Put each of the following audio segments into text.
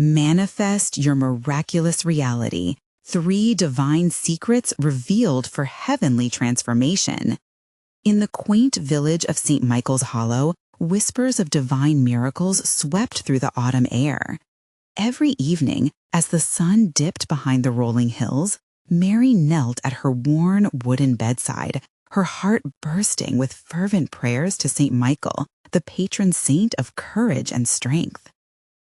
Manifest your miraculous reality. 3 divine secrets revealed for heavenly transformation. In the quaint village of St. Michael's Hollow, whispers of divine miracles swept through the autumn air. Every evening, as the sun dipped behind the rolling hills, Mary knelt at her worn wooden bedside, her heart bursting with fervent prayers to St. Michael, the patron saint of courage and strength.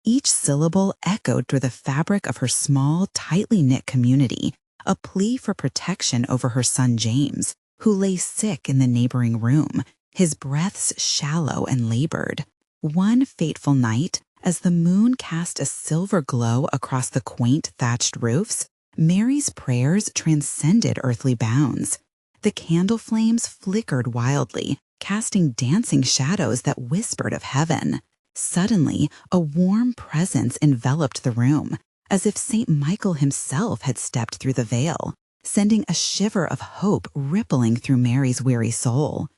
Each syllable echoed through the fabric of her small, tightly knit community, a plea for protection over her son James, who lay sick in the neighboring room, his breaths shallow and labored. One fateful night, as the moon cast a silver glow across the quaint thatched roofs, Mary's prayers transcended earthly bounds. The candle flames flickered wildly, casting dancing shadows that whispered of heaven. Suddenly, a warm presence enveloped the room, as if St. Michael himself had stepped through the veil, sending a shiver of hope rippling through Mary's weary soul.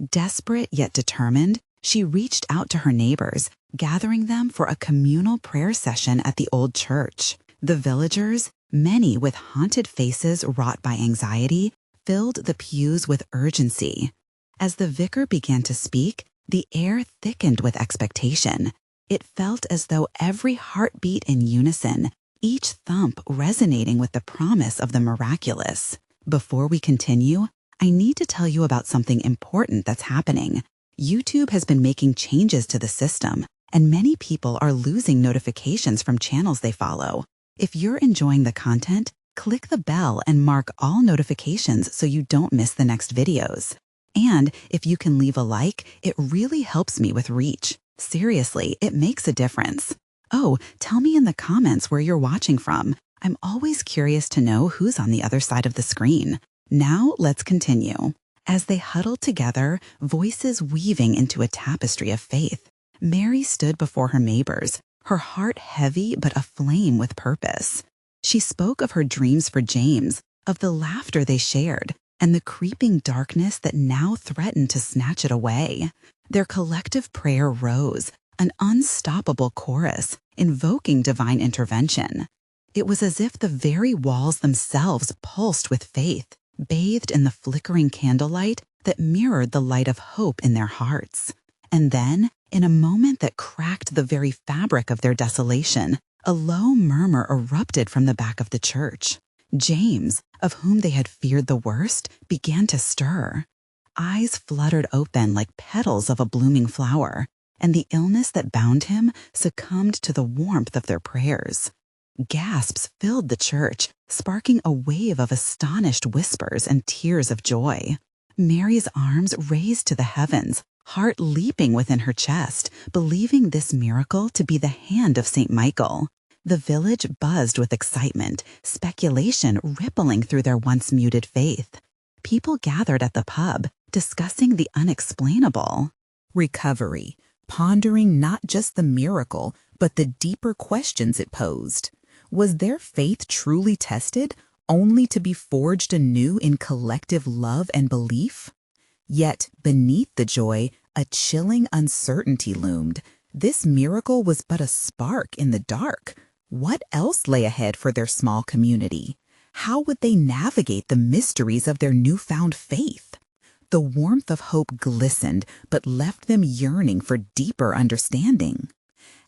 Desperate yet determined, she reached out to her neighbors, gathering them for a communal prayer session at the old church. The villagers, many with haunted faces wrought by anxiety, filled the pews with urgency. As the vicar began to speak, the air thickened with expectation. It felt as though every heart beat in unison, each thump resonating with the promise of the miraculous. Before we continue, I need to tell you about something important that's happening. YouTube has been making changes to the system, and many people are losing notifications from channels they follow. If you're enjoying the content, click the bell and mark all notifications so you don't miss the next videos. And if you can leave a like, it really helps me with reach. Seriously, it makes a difference. Oh, tell me in the comments where you're watching from. I'm always curious to know who's on the other side of the screen. Now let's continue. As they huddled together, voices weaving into a tapestry of faith, Mary stood before her neighbors, her heart heavy but aflame with purpose. She spoke of her dreams for James, of the laughter they shared, and the creeping darkness that now threatened to snatch it away. Their collective prayer rose, an unstoppable chorus, invoking divine intervention. It was as if the very walls themselves pulsed with faith, bathed in the flickering candlelight that mirrored the light of hope in their hearts. And then, in a moment that cracked the very fabric of their desolation, a low murmur erupted from the back of the church. James, of whom they had feared the worst, began to stir. Eyes fluttered open like petals of a blooming flower, and the illness that bound him succumbed to the warmth of their prayers. Gasps filled the church, sparking a wave of astonished whispers and tears of joy. Mary's arms raised to the heavens, heart leaping within her chest, believing this miracle to be the hand of St. Michael. The village buzzed with excitement, speculation rippling through their once muted faith. People gathered at the pub, discussing the unexplainable. Recovery, pondering not just the miracle, but the deeper questions it posed. Was their faith truly tested, only to be forged anew in collective love and belief? Yet, beneath the joy, a chilling uncertainty loomed. This miracle was but a spark in the dark. What else lay ahead for their small community? How would they navigate the mysteries of their newfound faith? The warmth of hope glistened, but left them yearning for deeper understanding.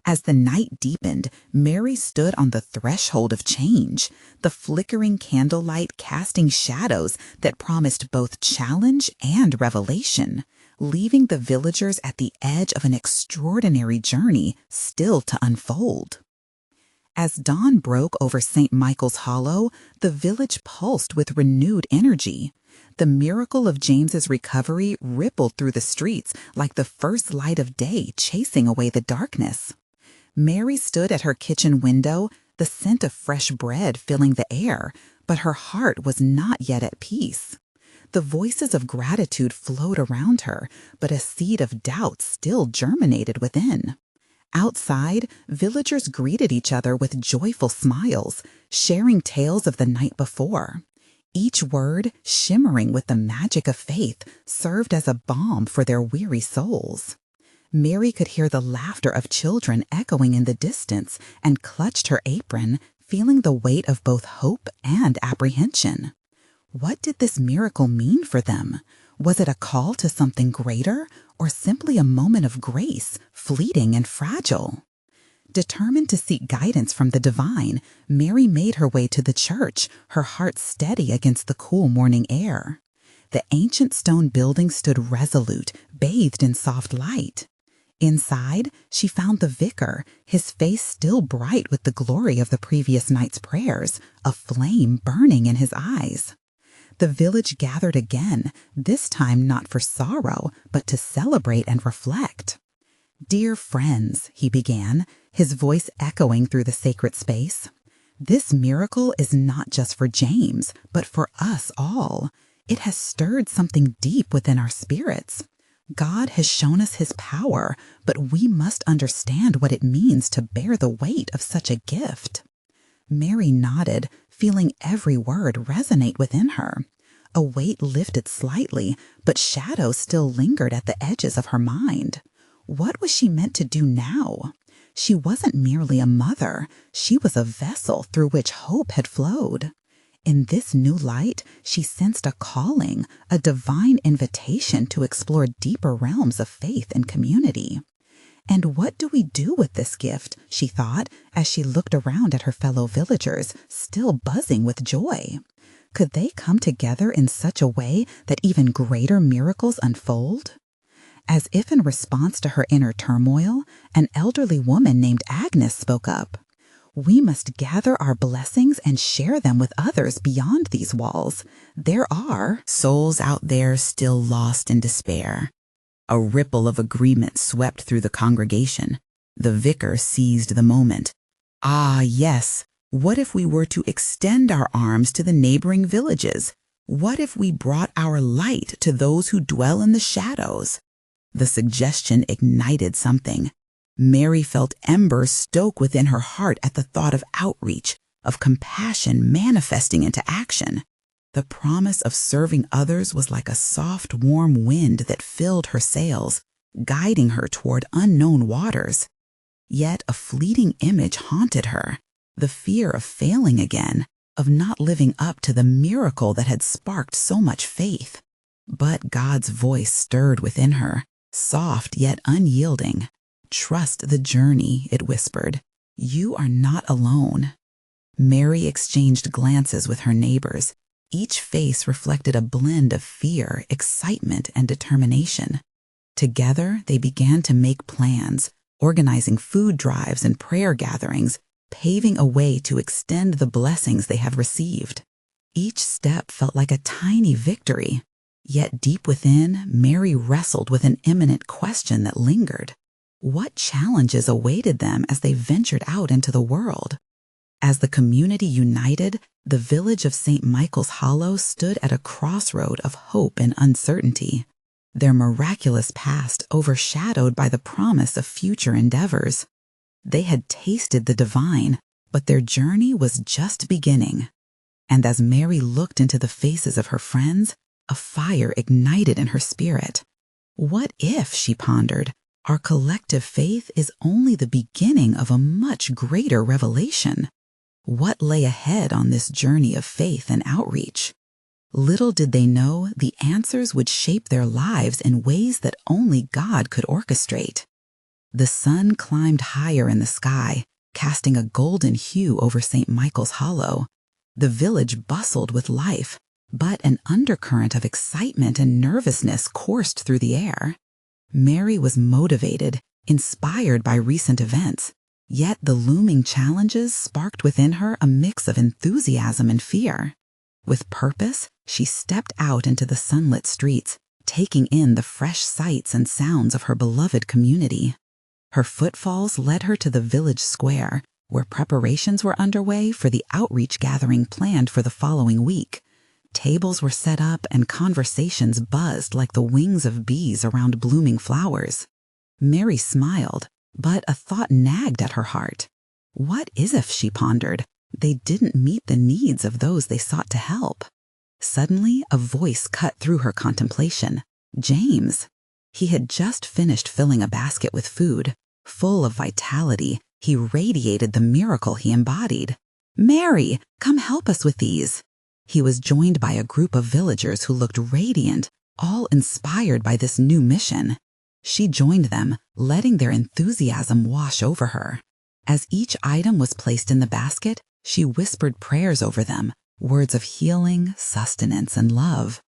As the night deepened, Mary stood on the threshold of change, the flickering candlelight casting shadows that promised both challenge and revelation, leaving the villagers at the edge of an extraordinary journey still to unfold. As dawn broke over St. Michael's Hollow, the village pulsed with renewed energy. The miracle of James's recovery rippled through the streets like the first light of day chasing away the darkness. Mary stood at her kitchen window, the scent of fresh bread filling the air, but her heart was not yet at peace. The voices of gratitude flowed around her, but a seed of doubt still germinated within. Outside, villagers greeted each other with joyful smiles, sharing tales of the night before. Each word, shimmering with the magic of faith, served as a balm for their weary souls. Mary could hear the laughter of children echoing in the distance and clutched her apron, feeling the weight of both hope and apprehension. What did this miracle mean for them? Was it a call to something greater, or simply a moment of grace, fleeting and fragile? Determined to seek guidance from the divine, Mary made her way to the church, her heart steady against the cool morning air. The ancient stone building stood resolute, bathed in soft light. Inside, she found the vicar, his face still bright with the glory of the previous night's prayers, a flame burning in his eyes. The village gathered again, this time not for sorrow, but to celebrate and reflect. "Dear friends," he began, his voice echoing through the sacred space, "this miracle is not just for James, but for us all. It has stirred something deep within our spirits. God has shown us his power, but we must understand what it means to bear the weight of such a gift." Mary nodded, feeling every word resonate within her. A weight lifted slightly, but shadows still lingered at the edges of her mind. What was she meant to do now? She wasn't merely a mother, she was a vessel through which hope had flowed. In this new light, she sensed a calling, a divine invitation to explore deeper realms of faith and community. And what do we do with this gift, she thought, as she looked around at her fellow villagers, still buzzing with joy. Could they come together in such a way that even greater miracles unfold? As if in response to her inner turmoil, an elderly woman named Agnes spoke up. "We must gather our blessings and share them with others beyond these walls. There are souls out there still lost in despair." A ripple of agreement swept through the congregation. The vicar seized the moment. "Ah, yes. What if we were to extend our arms to the neighboring villages? What if we brought our light to those who dwell in the shadows?" The suggestion ignited something. Mary felt embers stoke within her heart at the thought of outreach, of compassion manifesting into action. The promise of serving others was like a soft, warm wind that filled her sails, guiding her toward unknown waters. Yet a fleeting image haunted her, the fear of failing again, of not living up to the miracle that had sparked so much faith. But God's voice stirred within her, soft yet unyielding. "Trust the journey," it whispered. "You are not alone." Mary exchanged glances with her neighbors. Each face reflected a blend of fear, excitement, and determination. Together, they began to make plans, organizing food drives and prayer gatherings, paving a way to extend the blessings they have received. Each step felt like a tiny victory. Yet deep within, Mary wrestled with an imminent question that lingered. What challenges awaited them as they ventured out into the world? As the community united, the village of St. Michael's Hollow stood at a crossroad of hope and uncertainty, their miraculous past overshadowed by the promise of future endeavors. They had tasted the divine, but their journey was just beginning. And as Mary looked into the faces of her friends, a fire ignited in her spirit. What if, she pondered, our collective faith is only the beginning of a much greater revelation? What lay ahead on this journey of faith and outreach? Little did they know the answers would shape their lives in ways that only God could orchestrate. The sun climbed higher in the sky, casting a golden hue over St. Michael's Hollow. The village bustled with life, but an undercurrent of excitement and nervousness coursed through the air. Mary was motivated, inspired by recent events, yet the looming challenges sparked within her a mix of enthusiasm and fear. With purpose, she stepped out into the sunlit streets, taking in the fresh sights and sounds of her beloved community. Her footfalls led her to the village square, where preparations were underway for the outreach gathering planned for the following week. Tables were set up and conversations buzzed like the wings of bees around blooming flowers. Mary smiled, but a thought nagged at her heart. What if, she pondered, they didn't meet the needs of those they sought to help? Suddenly, a voice cut through her contemplation. James. He had just finished filling a basket with food. Full of vitality, he radiated the miracle he embodied. "Mary, come help us with these." He was joined by a group of villagers who looked radiant, all inspired by this new mission. She joined them, letting their enthusiasm wash over her. As each item was placed in the basket, she whispered prayers over them, words of healing, sustenance, and love.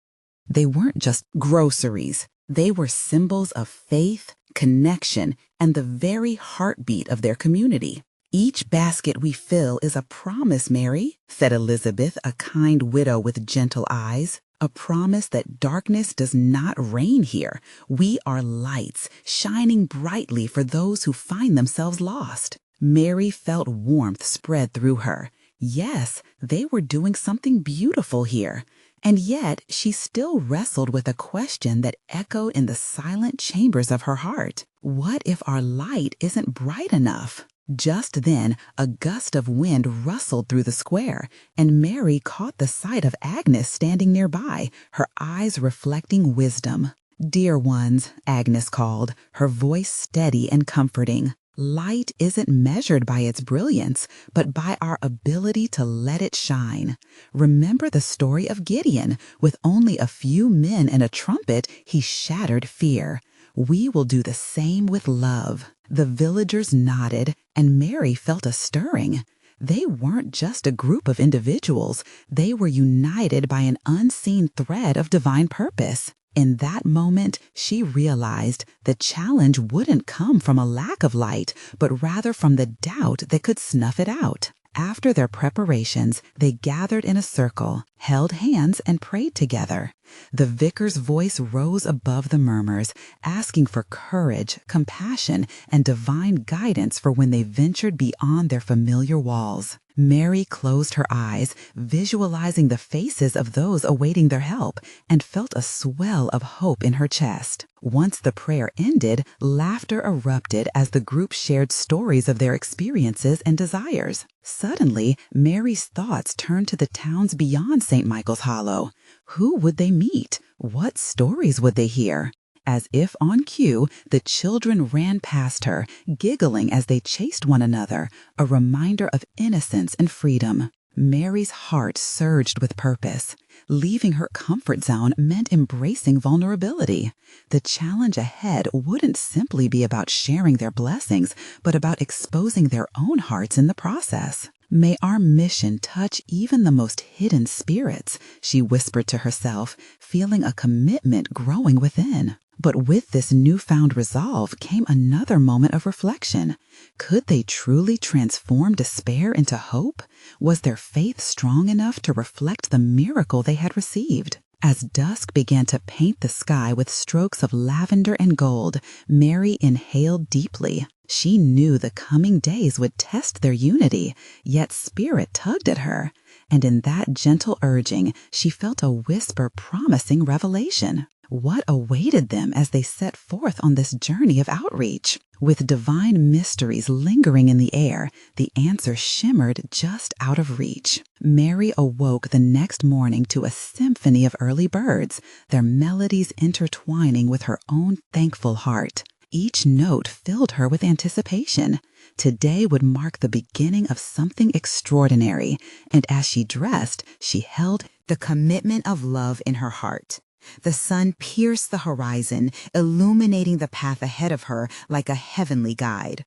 They weren't just groceries. They were symbols of faith, connection, and the very heartbeat of their community. "Each basket we fill is a promise, Mary," said Elizabeth, a kind widow with gentle eyes. "A promise that darkness does not reign here. We are lights, shining brightly for those who find themselves lost." Mary felt warmth spread through her. Yes, they were doing something beautiful here. And yet she still wrestled with a question that echoed in the silent chambers of her heart. What if our light isn't bright enough? Just then, a gust of wind rustled through the square, and Mary caught the sight of Agnes standing nearby, her eyes reflecting wisdom. "Dear ones," Agnes called, her voice steady and comforting. "Light isn't measured by its brilliance, but by our ability to let it shine. Remember the story of Gideon. With only a few men and a trumpet, he shattered fear. We will do the same with love." The villagers nodded, and Mary felt a stirring. They weren't just a group of individuals. They were united by an unseen thread of divine purpose. In that moment, she realized the challenge wouldn't come from a lack of light, but rather from the doubt that could snuff it out. After their preparations, they gathered in a circle, held hands, and prayed together. The vicar's voice rose above the murmurs, asking for courage, compassion, and divine guidance for when they ventured beyond their familiar walls. Mary closed her eyes, visualizing the faces of those awaiting their help, and felt a swell of hope in her chest. Once the prayer ended, laughter erupted as the group shared stories of their experiences and desires. Suddenly, Mary's thoughts turned to the towns beyond St. Michael's Hollow. Who would they meet? What stories would they hear? As if on cue, the children ran past her, giggling as they chased one another, a reminder of innocence and freedom. Mary's heart surged with purpose. Leaving her comfort zone meant embracing vulnerability. The challenge ahead wouldn't simply be about sharing their blessings, but about exposing their own hearts in the process. "May our mission touch even the most hidden spirits," she whispered to herself, feeling a commitment growing within. But with this newfound resolve came another moment of reflection. Could they truly transform despair into hope? Was their faith strong enough to reflect the miracle they had received? As dusk began to paint the sky with strokes of lavender and gold, Mary inhaled deeply. She knew the coming days would test their unity, yet spirit tugged at her. And in that gentle urging, she felt a whisper promising revelation. What awaited them as they set forth on this journey of outreach? With divine mysteries lingering in the air, the answer shimmered just out of reach. Mary awoke the next morning to a symphony of early birds, their melodies intertwining with her own thankful heart. Each note filled her with anticipation. Today would mark the beginning of something extraordinary, and as she dressed, she held the commitment of love in her heart. The sun pierced the horizon, illuminating the path ahead of her like a heavenly guide.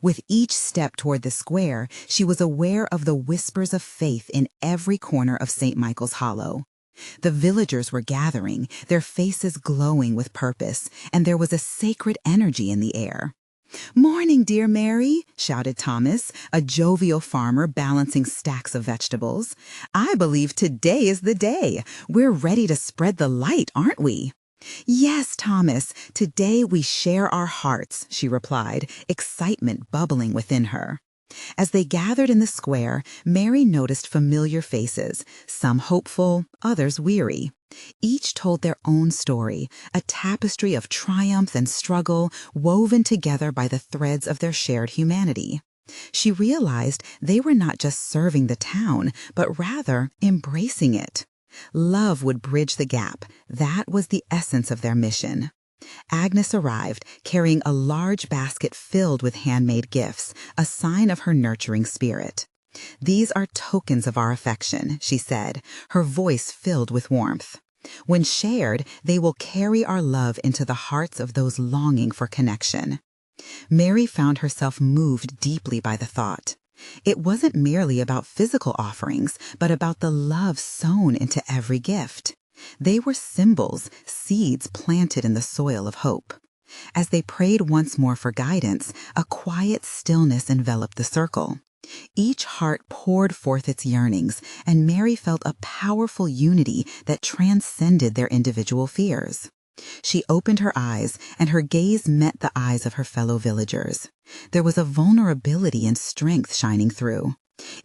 With each step toward the square, she was aware of the whispers of faith in every corner of St. Michael's Hollow. The villagers were gathering, their faces glowing with purpose, and there was a sacred energy in the air. "Morning, dear Mary," shouted Thomas, a jovial farmer balancing stacks of vegetables. "I believe today is the day. We're ready to spread the light, aren't we?" "Yes, Thomas, today we share our hearts," she replied, excitement bubbling within her. As they gathered in the square, Mary noticed familiar faces, some hopeful, others weary. Each told their own story, a tapestry of triumph and struggle woven together by the threads of their shared humanity. She realized they were not just serving the town, but rather embracing it. Love would bridge the gap. That was the essence of their mission. Agnes arrived, carrying a large basket filled with handmade gifts, a sign of her nurturing spirit. "These are tokens of our affection," she said, her voice filled with warmth. "When shared, they will carry our love into the hearts of those longing for connection." Mary found herself moved deeply by the thought. It wasn't merely about physical offerings, but about the love sown into every gift. They were symbols, seeds planted in the soil of hope. As they prayed once more for guidance, a quiet stillness enveloped the circle. Each heart poured forth its yearnings, and Mary felt a powerful unity that transcended their individual fears. She opened her eyes, and her gaze met the eyes of her fellow villagers. There was a vulnerability and strength shining through.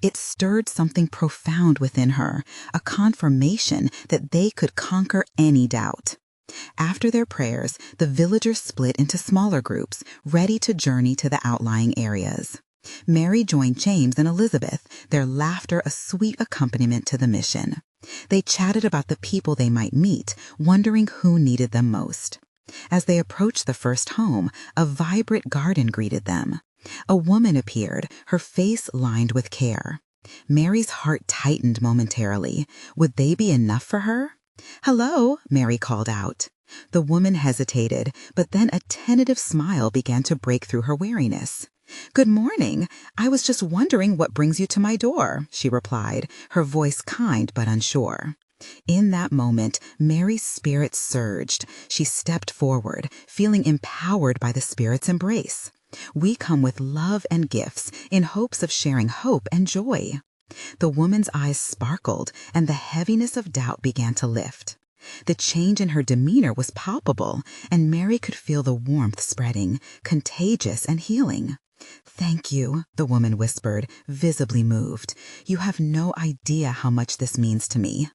It stirred something profound within her, a confirmation that they could conquer any doubt. After their prayers, the villagers split into smaller groups, ready to journey to the outlying areas. Mary joined James and Elizabeth, their laughter a sweet accompaniment to the mission. They chatted about the people they might meet, wondering who needed them most. As they approached the first home, a vibrant garden greeted them. A woman appeared, her face lined with care. Mary's heart tightened momentarily. Would they be enough for her? "Hello," Mary called out. The woman hesitated, but then a tentative smile began to break through her weariness. "Good morning. I was just wondering what brings you to my door," she replied, her voice kind but unsure. In that moment, Mary's spirit surged. She stepped forward, feeling empowered by the Spirit's embrace. "We come with love and gifts, in hopes of sharing hope and joy." The woman's eyes sparkled, and the heaviness of doubt began to lift. The change in her demeanor was palpable, and Mary could feel the warmth spreading, contagious and healing. "Thank you," the woman whispered, visibly moved. "You have no idea how much this means to me."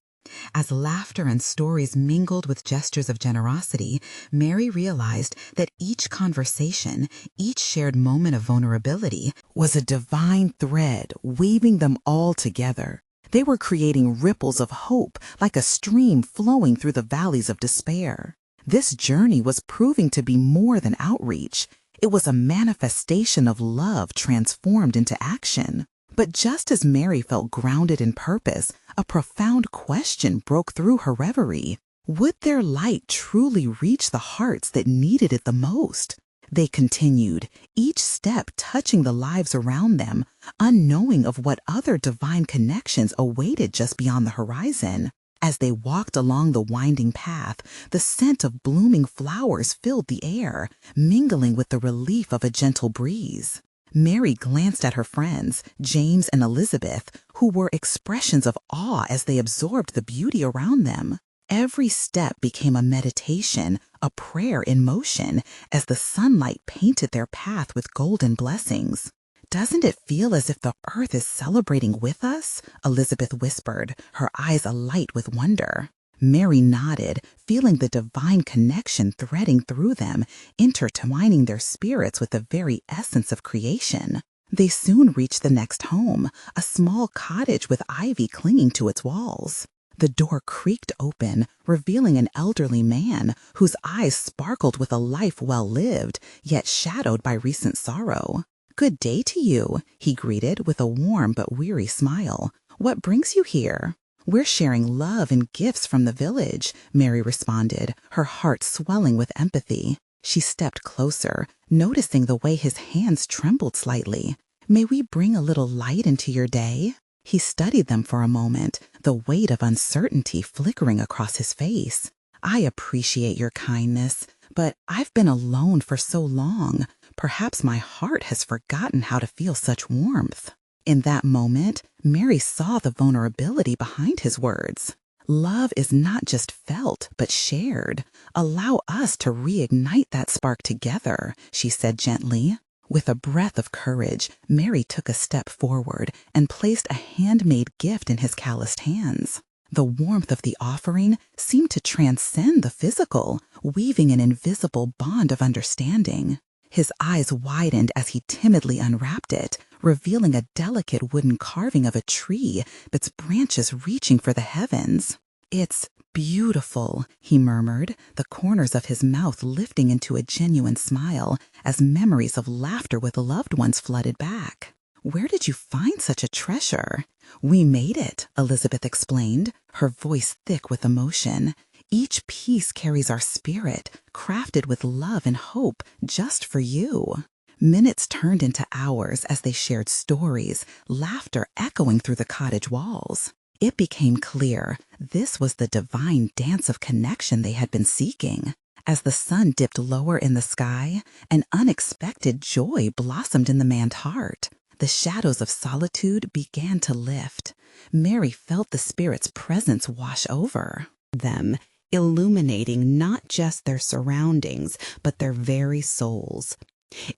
As laughter and stories mingled with gestures of generosity, Mary realized that each conversation, each shared moment of vulnerability, was a divine thread weaving them all together. They were creating ripples of hope, like a stream flowing through the valleys of despair. This journey was proving to be more than outreach. It was a manifestation of love transformed into action. But just as Mary felt grounded in purpose, a profound question broke through her reverie. Would their light truly reach the hearts that needed it the most? They continued, each step touching the lives around them, unknowing of what other divine connections awaited just beyond the horizon. As they walked along the winding path, the scent of blooming flowers filled the air, mingling with the relief of a gentle breeze. Mary glanced at her friends, James and Elizabeth, who were expressions of awe as they absorbed the beauty around them. Every step became a meditation, a prayer in motion, as the sunlight painted their path with golden blessings. "Doesn't it feel as if the earth is celebrating with us?" Elizabeth whispered, her eyes alight with wonder. Mary nodded, feeling the divine connection threading through them, intertwining their spirits with the very essence of creation. They soon reached the next home, a small cottage with ivy clinging to its walls. The door creaked open, revealing an elderly man whose eyes sparkled with a life well lived, yet shadowed by recent sorrow. "Good day to you," he greeted with a warm but weary smile. "What brings you here?" "We're sharing love and gifts from the village," Mary responded, her heart swelling with empathy. She stepped closer, noticing the way his hands trembled slightly. "May we bring a little light into your day?" He studied them for a moment, the weight of uncertainty flickering across his face. "I appreciate your kindness, but I've been alone for so long. Perhaps my heart has forgotten how to feel such warmth." In that moment, Mary saw the vulnerability behind his words. Love is not just felt, but shared. "Allow us to reignite that spark together," she said gently. With a breath of courage, Mary took a step forward and placed a handmade gift in his calloused hands. The warmth of the offering seemed to transcend the physical, weaving an invisible bond of understanding. His eyes widened as he timidly unwrapped it, revealing a delicate wooden carving of a tree, its branches reaching for the heavens. "It's Beautiful, he murmured, the corners of his mouth lifting into a genuine smile as memories of laughter with loved ones flooded back. Where did you find such a treasure? We made it, Elizabeth explained, her voice thick with emotion. Each piece carries our spirit, crafted with love and hope just for you. Minutes turned into hours as they shared stories, laughter echoing through the cottage walls. It became clear this was the divine dance of connection they had been seeking. As the sun dipped lower in the sky, an unexpected joy blossomed in the man's heart. The shadows of solitude began to lift. Mary felt the Spirit's presence wash over them, illuminating not just their surroundings, but their very souls.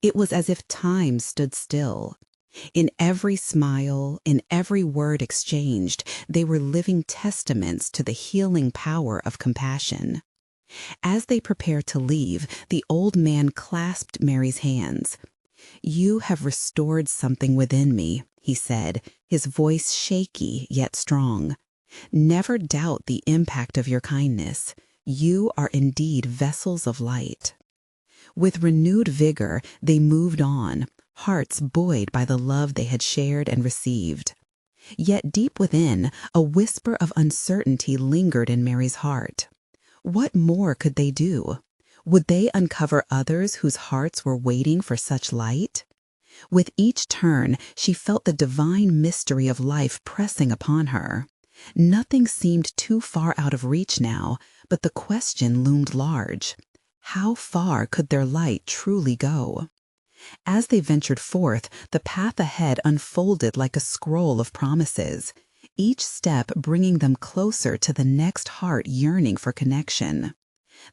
It was as if time stood still. In every smile, in every word exchanged, they were living testaments to the healing power of compassion. As they prepared to leave, the old man clasped Mary's hands. "You have restored something within me," he said, his voice shaky yet strong. "Never doubt the impact of your kindness. You are indeed vessels of light." With renewed vigor, they moved on, hearts buoyed by the love they had shared and received. Yet deep within, a whisper of uncertainty lingered in Mary's heart. What more could they do? Would they uncover others whose hearts were waiting for such light? With each turn, she felt the divine mystery of life pressing upon her. Nothing seemed too far out of reach now, but the question loomed large. How far could their light truly go? As they ventured forth, the path ahead unfolded like a scroll of promises, each step bringing them closer to the next heart yearning for connection.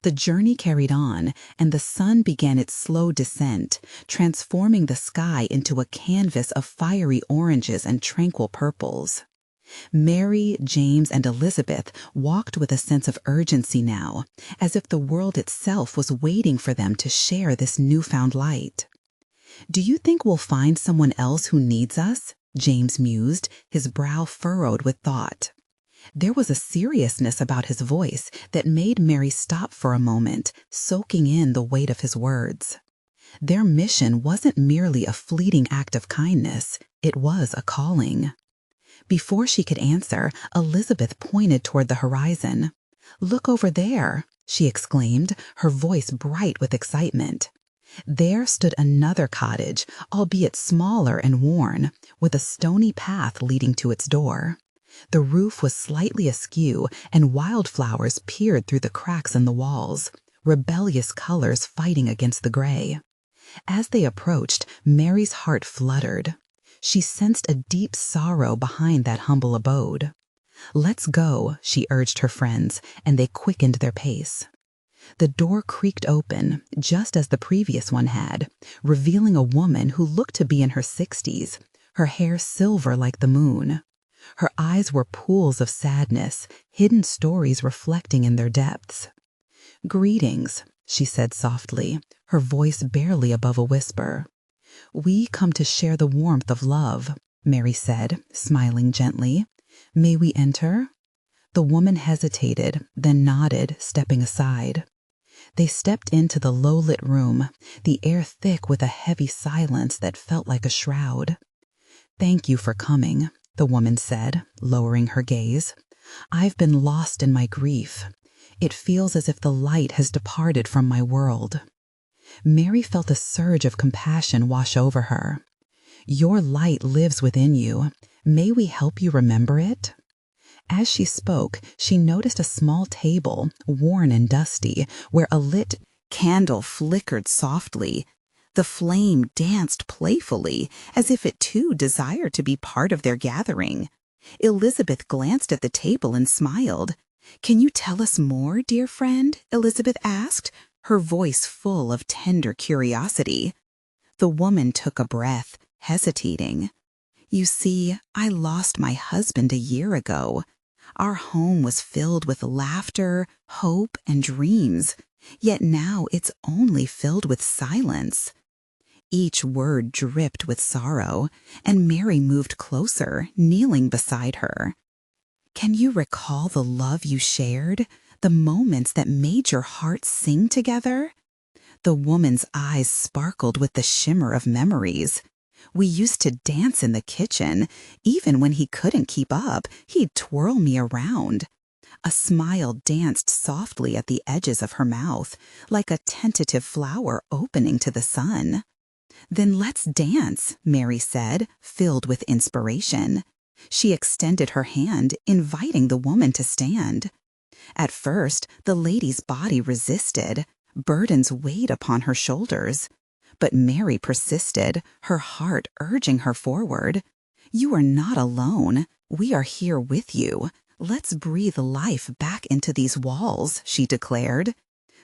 The journey carried on, and the sun began its slow descent, transforming the sky into a canvas of fiery oranges and tranquil purples. Mary, James, and Elizabeth walked with a sense of urgency now, as if the world itself was waiting for them to share this newfound light. "Do you think we'll find someone else who needs us?" James mused, his brow furrowed with thought. There was a seriousness about his voice that made Mary stop for a moment, soaking in the weight of his words. Their mission wasn't merely a fleeting act of kindness, it was a calling. Before she could answer, Elizabeth pointed toward the horizon. "Look over there," she exclaimed, her voice bright with excitement. There stood another cottage, albeit smaller and worn, with a stony path leading to its door. The roof was slightly askew, and wildflowers peered through the cracks in the walls, rebellious colors fighting against the gray. As they approached, Mary's heart fluttered. She sensed a deep sorrow behind that humble abode. "Let's go," she urged her friends, and they quickened their pace. The door creaked open, just as the previous one had, revealing a woman who looked to be in her 60s, her hair silver like the moon. Her eyes were pools of sadness, hidden stories reflecting in their depths. "Greetings," she said softly, her voice barely above a whisper. "We come to share the warmth of love," Mary said, smiling gently. "May we enter?" The woman hesitated, then nodded, stepping aside. They stepped into the low-lit room, the air thick with a heavy silence that felt like a shroud. "Thank you for coming," the woman said, lowering her gaze. "I've been lost in my grief. It feels as if the light has departed from my world." Mary felt a surge of compassion wash over her. "Your light lives within you. May we help you remember it?" As she spoke, she noticed a small table, worn and dusty, where a lit candle flickered softly. The flame danced playfully, as if it too desired to be part of their gathering. Elizabeth glanced at the table and smiled. "Can you tell us more, dear friend?" Elizabeth asked, her voice full of tender curiosity. The woman took a breath, hesitating. "You see, I lost my husband a year ago. Our home was filled with laughter, hope, and dreams, yet now it's only filled with silence." Each word dripped with sorrow, and Mary moved closer, kneeling beside her. Can you recall the love you shared? The moments that made your hearts sing together? The woman's eyes sparkled with the shimmer of memories. We used to dance in the kitchen. Even when he couldn't keep up, he'd twirl me around. A smile danced softly at the edges of her mouth, like a tentative flower opening to the sun. "Then let's dance," Mary said, filled with inspiration. She extended her hand, inviting the woman to stand. At first, the lady's body resisted. Burdens weighed upon her shoulders. But Mary persisted, her heart urging her forward. "You are not alone. We are here with you. Let's breathe life back into these walls," she declared.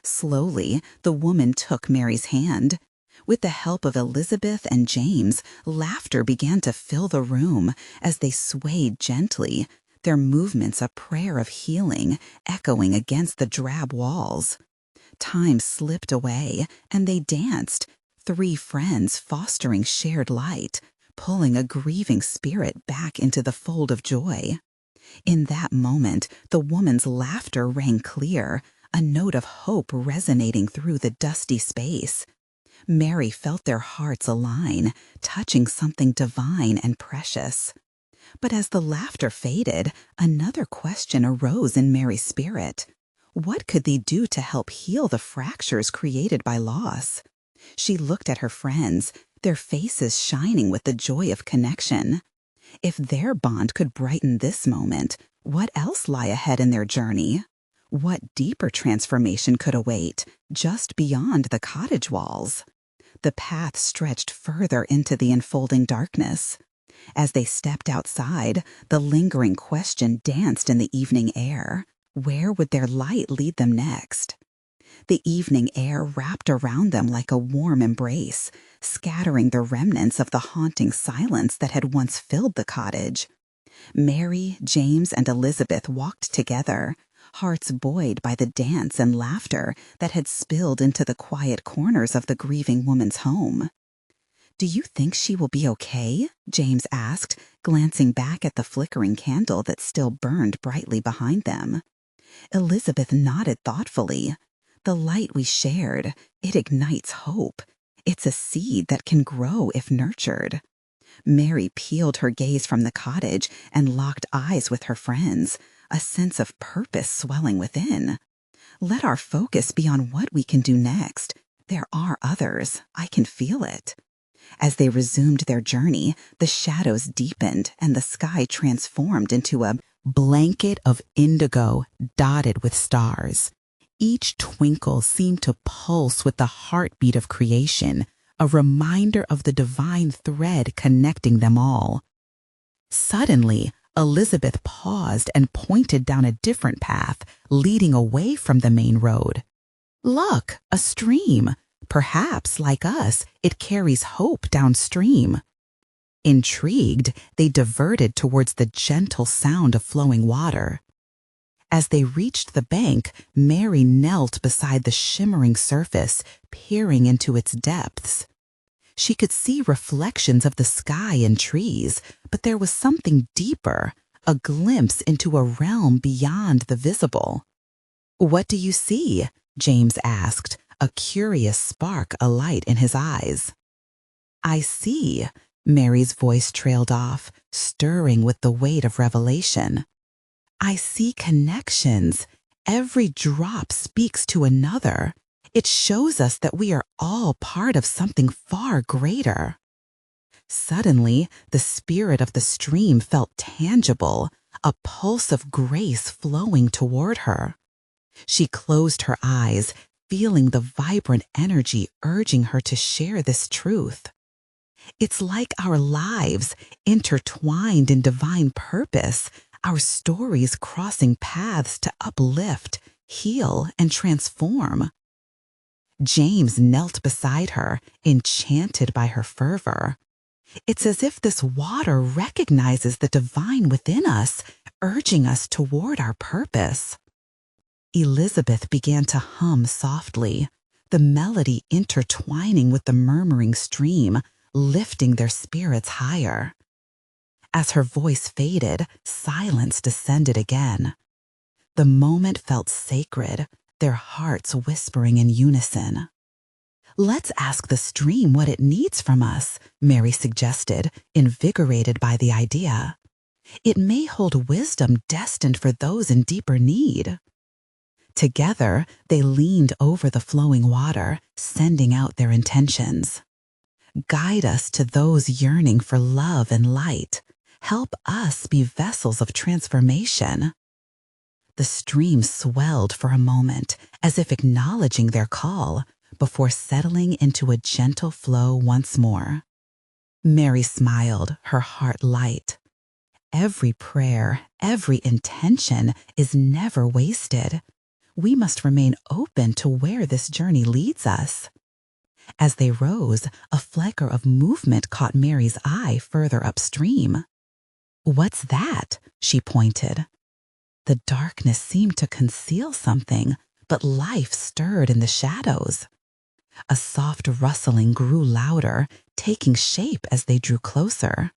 Slowly, the woman took Mary's hand. With the help of Elizabeth and James, laughter began to fill the room as they swayed gently, their movements a prayer of healing, echoing against the drab walls. Time slipped away, and they danced, 3 friends fostering shared light, pulling a grieving spirit back into the fold of joy. In that moment, the woman's laughter rang clear, a note of hope resonating through the dusty space. Mary felt their hearts align, touching something divine and precious. But as the laughter faded, another question arose in Mary's spirit. What could they do to help heal the fractures created by loss? She looked at her friends, their faces shining with the joy of connection. If their bond could brighten this moment, what else lay ahead in their journey? What deeper transformation could await, just beyond the cottage walls? The path stretched further into the enfolding darkness. As they stepped outside, the lingering question danced in the evening air. Where would their light lead them next? The evening air wrapped around them like a warm embrace, scattering the remnants of the haunting silence that had once filled the cottage. Mary, James, and Elizabeth walked together, hearts buoyed by the dance and laughter that had spilled into the quiet corners of the grieving woman's home. "Do you think she will be okay?" James asked, glancing back at the flickering candle that still burned brightly behind them. Elizabeth nodded thoughtfully. "The light we shared, it ignites hope. It's a seed that can grow if nurtured." Mary peeled her gaze from the cottage and locked eyes with her friends, a sense of purpose swelling within. "Let our focus be on what we can do next. There are others. I can feel it." As they resumed their journey, the shadows deepened and the sky transformed into a blanket of indigo dotted with stars. Each twinkle seemed to pulse with the heartbeat of creation, a reminder of the divine thread connecting them all. Suddenly, Elizabeth paused and pointed down a different path, leading away from the main road. "Look, a stream. Perhaps, like us, it carries hope downstream." Intrigued, they diverted towards the gentle sound of flowing water. As they reached the bank, Mary knelt beside the shimmering surface, peering into its depths. She could see reflections of the sky and trees, but there was something deeper, a glimpse into a realm beyond the visible. "What do you see?" James asked, a curious spark alight in his eyes. "I see," Mary's voice trailed off, stirring with the weight of revelation. "I see connections. Every drop speaks to another. It shows us that we are all part of something far greater." Suddenly, the spirit of the stream felt tangible, a pulse of grace flowing toward her. She closed her eyes, feeling the vibrant energy urging her to share this truth. "It's like our lives, intertwined in divine purpose, our stories crossing paths to uplift, heal, and transform." James knelt beside her, enchanted by her fervor. "It's as if this water recognizes the divine within us, urging us toward our purpose." Elizabeth began to hum softly, the melody intertwining with the murmuring stream, lifting their spirits higher. As her voice faded, silence descended again. The moment felt sacred, their hearts whispering in unison. "Let's ask the stream what it needs from us," Mary suggested, invigorated by the idea. "It may hold wisdom destined for those in deeper need." Together, they leaned over the flowing water, sending out their intentions. "Guide us to those yearning for love and light. Help us be vessels of transformation." The stream swelled for a moment, as if acknowledging their call, before settling into a gentle flow once more. Mary smiled, her heart light. Every prayer, every intention is never wasted. We must remain open to where this journey leads us. As they rose, a flicker of movement caught Mary's eye further upstream. "What's that?" she pointed. The darkness seemed to conceal something, but life stirred in the shadows. A soft rustling grew louder, taking shape as they drew closer.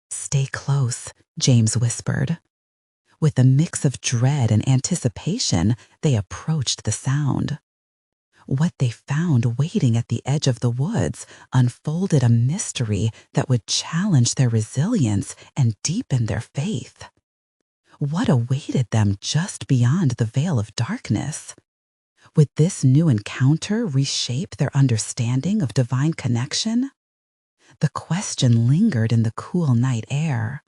"Stay close," James whispered. With a mix of dread and anticipation, they approached the sound. What they found waiting at the edge of the woods unfolded a mystery that would challenge their resilience and deepen their faith. What awaited them just beyond the veil of darkness? Would this new encounter reshape their understanding of divine connection? The question lingered in the cool night air.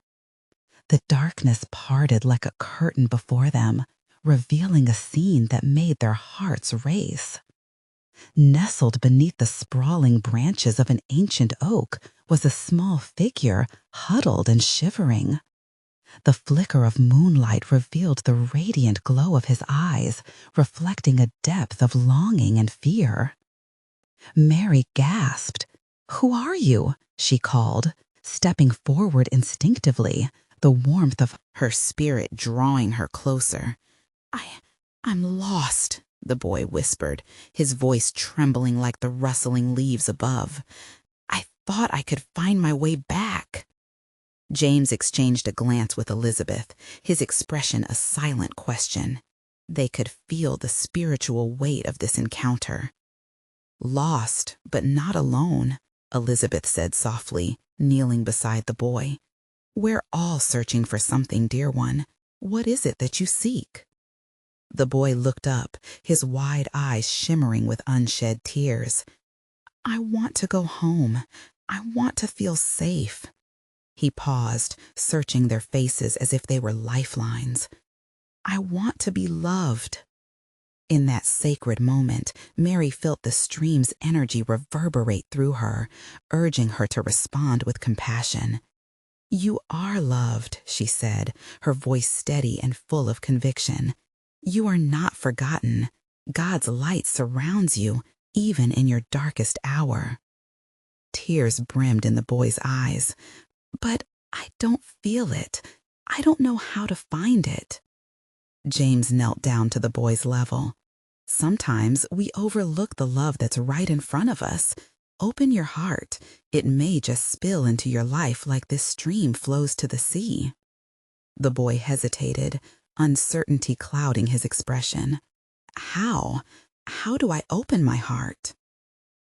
The darkness parted like a curtain before them, revealing a scene that made their hearts race. Nestled beneath the sprawling branches of an ancient oak was a small figure, huddled and shivering. The flicker of moonlight revealed the radiant glow of his eyes, reflecting a depth of longing and fear. Mary gasped. "Who are you?" she called, stepping forward instinctively, the warmth of her spirit drawing her closer. I'm lost," the boy whispered, his voice trembling like the rustling leaves above. "I thought I could find my way back." James exchanged a glance with Elizabeth, his expression a silent question. They could feel the spiritual weight of this encounter. "Lost, but not alone," Elizabeth said softly, kneeling beside the boy. "We're all searching for something, dear one. What is it that you seek?" The boy looked up, his wide eyes shimmering with unshed tears. "I want to go home. I want to feel safe." He paused, searching their faces as if they were lifelines. "I want to be loved." In that sacred moment, Mary felt the stream's energy reverberate through her, urging her to respond with compassion. "You are loved," she said, her voice steady and full of conviction. "You are not forgotten. God's light surrounds you, even in your darkest hour." Tears brimmed in the boy's eyes. "But I don't feel it. I don't know how to find it." James knelt down to the boy's level. "Sometimes we overlook the love that's right in front of us. Open your heart. It may just spill into your life like this stream flows to the sea." The boy hesitated, uncertainty clouding his expression. "How? How do I open my heart?"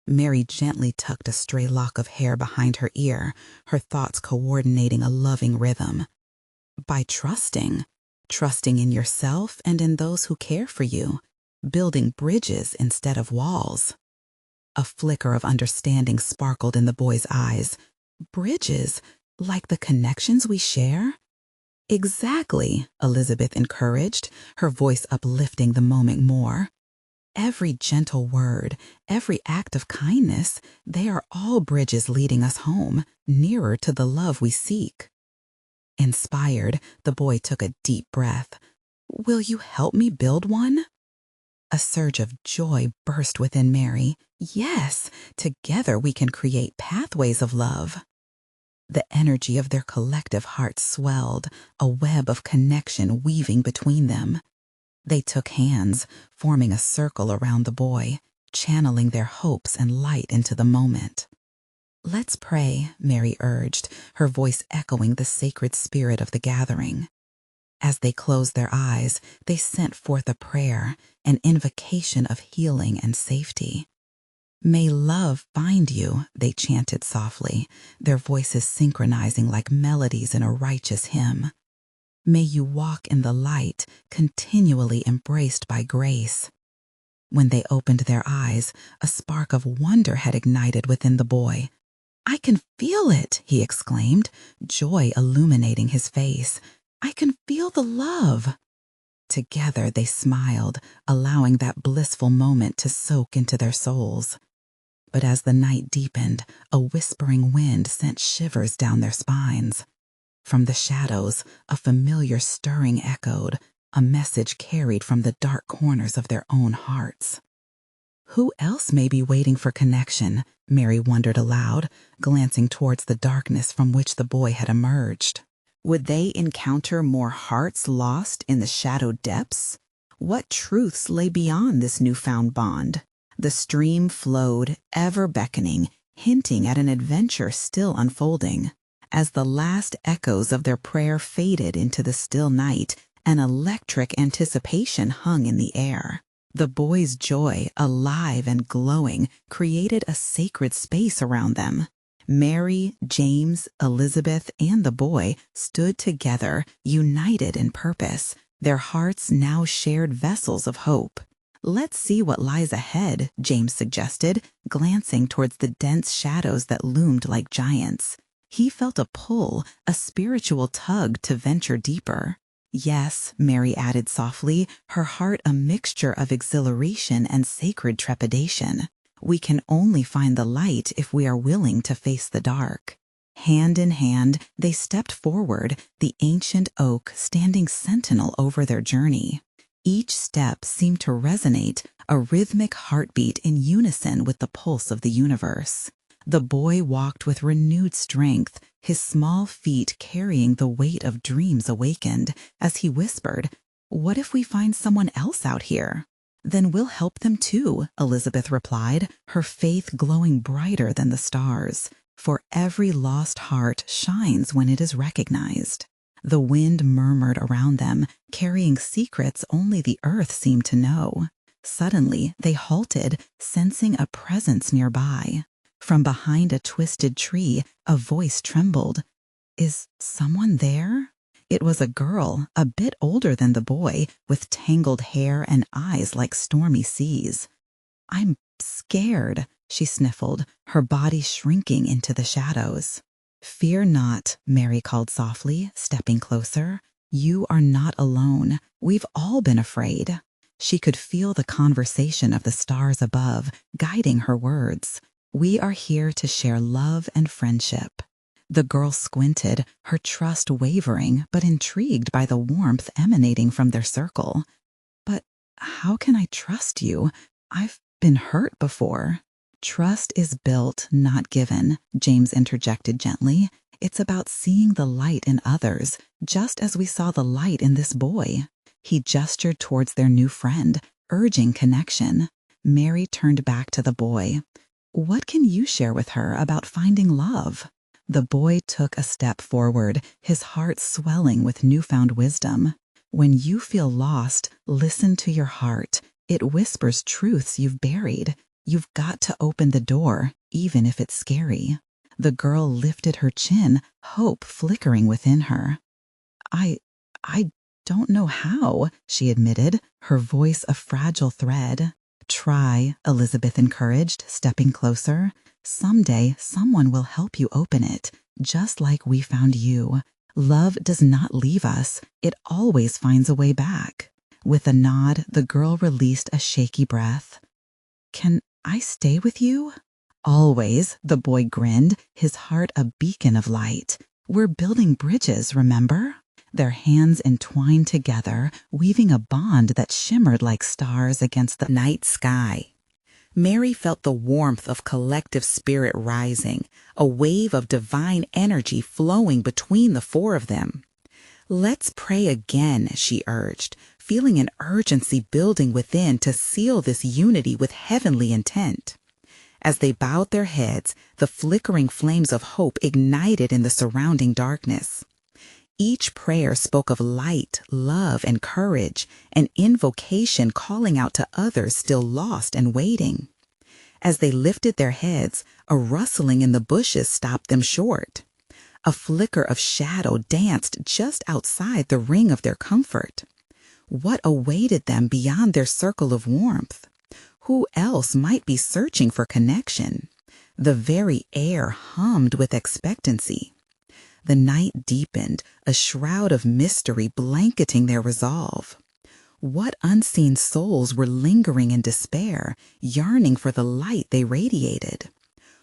Mary gently tucked a stray lock of hair behind her ear, her thoughts coordinating a loving rhythm. "By trusting in yourself and in those who care for you, building bridges instead of walls." A flicker of understanding sparkled in the boy's eyes. "Bridges, like the connections we share?" "Exactly," Elizabeth encouraged, her voice uplifting the moment more. "Every gentle word, every act of kindness, they are all bridges leading us home, nearer to the love we seek." Inspired, the boy took a deep breath. "Will you help me build one?" A surge of joy burst within Mary. "Yes, together we can create pathways of love." The energy of their collective hearts swelled, a web of connection weaving between them. They took hands, forming a circle around the boy, channeling their hopes and light into the moment. Let's pray, Mary urged, her voice echoing the sacred spirit of the gathering. As they closed their eyes, they sent forth a prayer, an invocation of healing and safety. May love find you, they chanted softly, their voices synchronizing like melodies in a righteous hymn. May you walk in the light, continually embraced by grace. When they opened their eyes, a spark of wonder had ignited within the boy. I can feel it, he exclaimed, joy illuminating his face. I can feel the love. Together they smiled, allowing that blissful moment to soak into their souls. But as the night deepened, a whispering wind sent shivers down their spines. From the shadows, a familiar stirring echoed, a message carried from the dark corners of their own hearts. Who else may be waiting for connection? Mary wondered aloud, glancing towards the darkness from which the boy had emerged. Would they encounter more hearts lost in the shadowed depths? What truths lay beyond this newfound bond? The stream flowed, ever beckoning, hinting at an adventure still unfolding. As the last echoes of their prayer faded into the still night, an electric anticipation hung in the air. The boy's joy, alive and glowing, created a sacred space around them. Mary, James, Elizabeth, and the boy stood together, united in purpose, their hearts now shared vessels of hope. Let's see what lies ahead, James suggested, glancing towards the dense shadows that loomed like giants. He felt a pull, a spiritual tug to venture deeper. Yes, Mary added softly, her heart a mixture of exhilaration and sacred trepidation. We can only find the light if we are willing to face the dark. Hand in hand, they stepped forward, the ancient oak standing sentinel over their journey. Each step seemed to resonate, a rhythmic heartbeat in unison with the pulse of the universe. The boy walked with renewed strength, his small feet carrying the weight of dreams awakened, as he whispered, "What if we find someone else out here?" "Then we'll help them too," Elizabeth replied, her faith glowing brighter than the stars. For every lost heart shines when it is recognized. The wind murmured around them, carrying secrets only the earth seemed to know. Suddenly, they halted, sensing a presence nearby. From behind a twisted tree, a voice trembled. "Is someone there?" It was a girl, a bit older than the boy, with tangled hair and eyes like stormy seas. "I'm scared," she sniffled, her body shrinking into the shadows. "Fear not," Mary called softly, stepping closer. "You are not alone. We've all been afraid." She could feel the conversation of the stars above, guiding her words. "We are here to share love and friendship." The girl squinted, her trust wavering, but intrigued by the warmth emanating from their circle. "But how can I trust you? I've been hurt before." "Trust is built, not given," James interjected gently. "It's about seeing the light in others, just as we saw the light in this boy." He gestured towards their new friend, urging connection. Mary turned back to the boy. "What can you share with her about finding love?" The boy took a step forward, his heart swelling with newfound wisdom. "When you feel lost, listen to your heart. It whispers truths you've buried. You've got to open the door, even if it's scary." The girl lifted her chin, hope flickering within her. I don't know how," she admitted, her voice a fragile thread. "Try," Elizabeth encouraged, stepping closer. "Someday, someone will help you open it, just like we found you. Love does not leave us. It always finds a way back." With a nod, the girl released a shaky breath. "Can I stay with you?" "Always," the boy grinned, his heart a beacon of light. "We're building bridges, remember?" Their hands entwined together, weaving a bond that shimmered like stars against the night sky. Mary felt the warmth of collective spirit rising, a wave of divine energy flowing between the four of them. "Let's pray again," she urged, feeling an urgency building within to seal this unity with heavenly intent. As they bowed their heads, the flickering flames of hope ignited in the surrounding darkness. Each prayer spoke of light, love, and courage, an invocation calling out to others still lost and waiting. As they lifted their heads, a rustling in the bushes stopped them short. A flicker of shadow danced just outside the ring of their comfort. What awaited them beyond their circle of warmth? Who else might be searching for connection? The very air hummed with expectancy. The night deepened, a shroud of mystery blanketing their resolve. What unseen souls were lingering in despair, yearning for the light they radiated?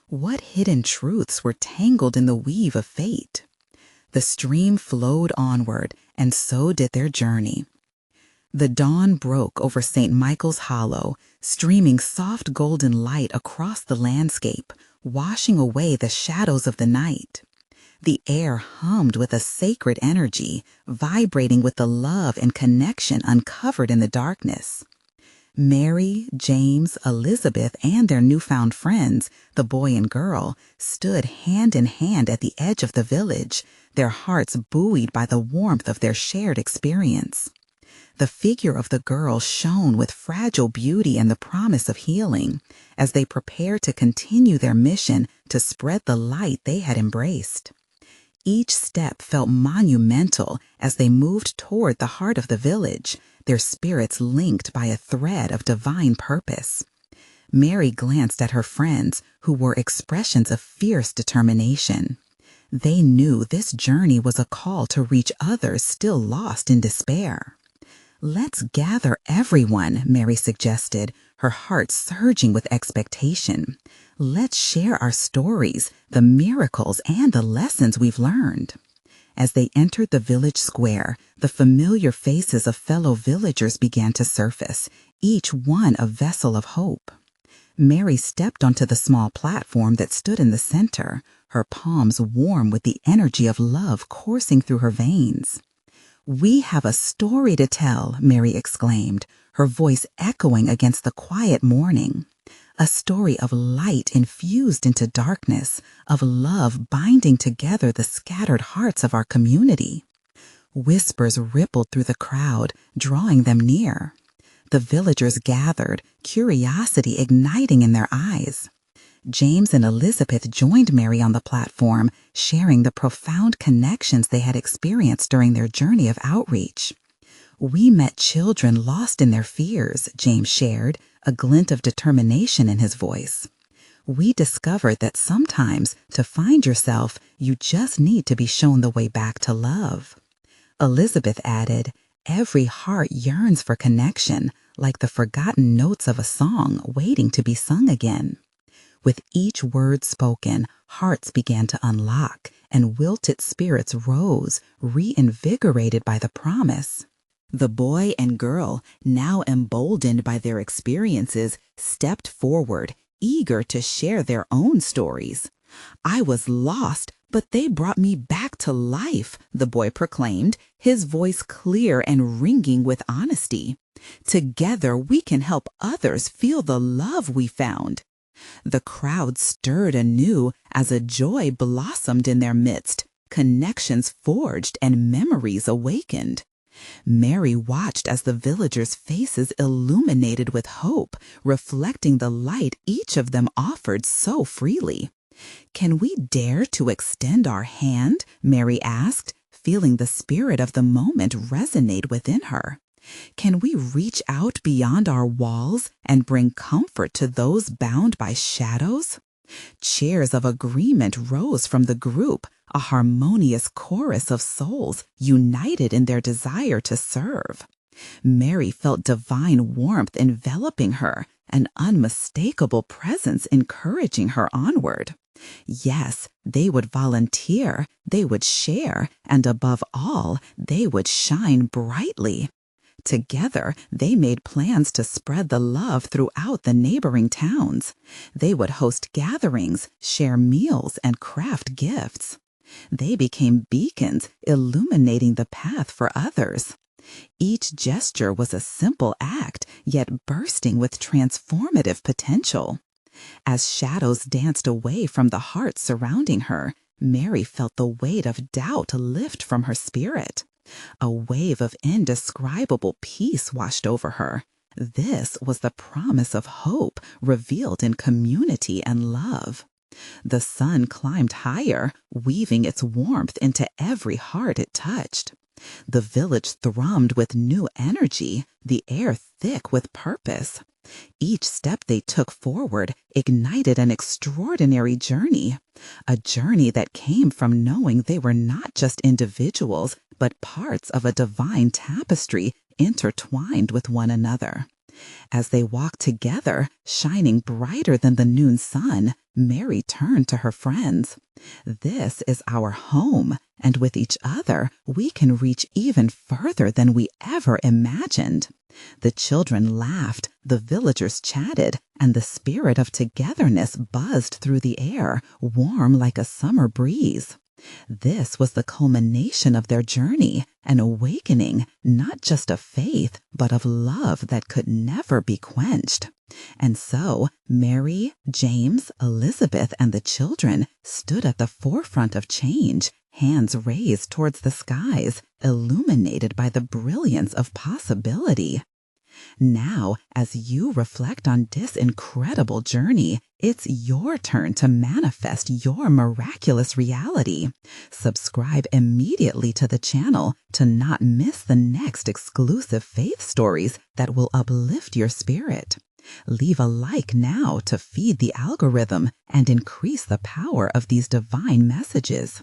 What hidden truths were tangled in the weave of fate? The stream flowed onward, and so did their journey. The dawn broke over St. Michael's Hollow, streaming soft golden light across the landscape, washing away the shadows of the night. The air hummed with a sacred energy, vibrating with the love and connection uncovered in the darkness. Mary, James, Elizabeth, and their newfound friends, the boy and girl, stood hand in hand at the edge of the village, their hearts buoyed by the warmth of their shared experience. The figure of the girl shone with fragile beauty and the promise of healing as they prepared to continue their mission to spread the light they had embraced. Each step felt monumental as they moved toward the heart of the village, their spirits linked by a thread of divine purpose. Mary glanced at her friends, who were expressions of fierce determination. They knew this journey was a call to reach others still lost in despair. "Let's gather everyone," Mary suggested, her heart surging with expectation. "Let's share our stories, the miracles, and the lessons we've learned." As they entered the village square, the familiar faces of fellow villagers began to surface, each one a vessel of hope. Mary stepped onto the small platform that stood in the center, her palms warm with the energy of love coursing through her veins. "We have a story to tell," Mary exclaimed, her voice echoing against the quiet morning. "A story of light infused into darkness, of love binding together the scattered hearts of our community." Whispers rippled through the crowd, drawing them near. The villagers gathered, curiosity igniting in their eyes. James and Elizabeth joined Mary on the platform, sharing the profound connections they had experienced during their journey of outreach. "We met children lost in their fears," James shared, a glint of determination in his voice. "We discovered that sometimes, to find yourself, you just need to be shown the way back to love." Elizabeth added, "Every heart yearns for connection, like the forgotten notes of a song waiting to be sung again." With each word spoken, hearts began to unlock, and wilted spirits rose, reinvigorated by the promise. The boy and girl, now emboldened by their experiences, stepped forward, eager to share their own stories. "I was lost, but they brought me back to life," the boy proclaimed, his voice clear and ringing with honesty. "Together we can help others feel the love we found." The crowd stirred anew as a joy blossomed in their midst, connections forged and memories awakened. Mary watched as the villagers' faces illuminated with hope, reflecting the light each of them offered so freely. "Can we dare to extend our hand?" Mary asked, feeling the spirit of the moment resonate within her. "Can we reach out beyond our walls and bring comfort to those bound by shadows?" Cheers of agreement rose from the group, a harmonious chorus of souls united in their desire to serve. Mary felt divine warmth enveloping her, an unmistakable presence encouraging her onward. Yes, they would volunteer, they would share, and above all, they would shine brightly. Together, they made plans to spread the love throughout the neighboring towns. They would host gatherings, share meals, and craft gifts. They became beacons, illuminating the path for others. Each gesture was a simple act, yet bursting with transformative potential. As shadows danced away from the hearts surrounding her, Mary felt the weight of doubt lift from her spirit. A wave of indescribable peace washed over her. This was the promise of hope revealed in community and love. The sun climbed higher, weaving its warmth into every heart it touched. The village thrummed with new energy, the air thick with purpose. Each step they took forward ignited an extraordinary journey, a journey that came from knowing they were not just individuals, but parts of a divine tapestry intertwined with one another. As they walked together, shining brighter than the noon sun, Mary turned to her friends. This is our home, and with each other, we can reach even further than we ever imagined. The children laughed, the villagers chatted, and the spirit of togetherness buzzed through the air, warm like a summer breeze. This was the culmination of their journey, an awakening, not just of faith, but of love that could never be quenched. And so, Mary, James, Elizabeth, and the children stood at the forefront of change, hands raised towards the skies, illuminated by the brilliance of possibility. Now, as you reflect on this incredible journey, it's your turn to manifest your miraculous reality. Subscribe immediately to the channel to not miss the next exclusive faith stories that will uplift your spirit. Leave a like now to feed the algorithm and increase the power of these divine messages.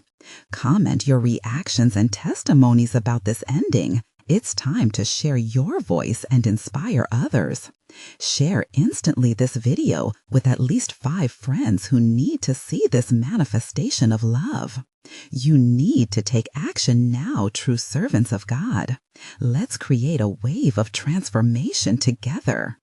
Comment your reactions and testimonies about this ending. It's time to share your voice and inspire others. Share instantly this video with at least 5 friends who need to see this manifestation of love. You need to take action now, true servants of God. Let's create a wave of transformation together.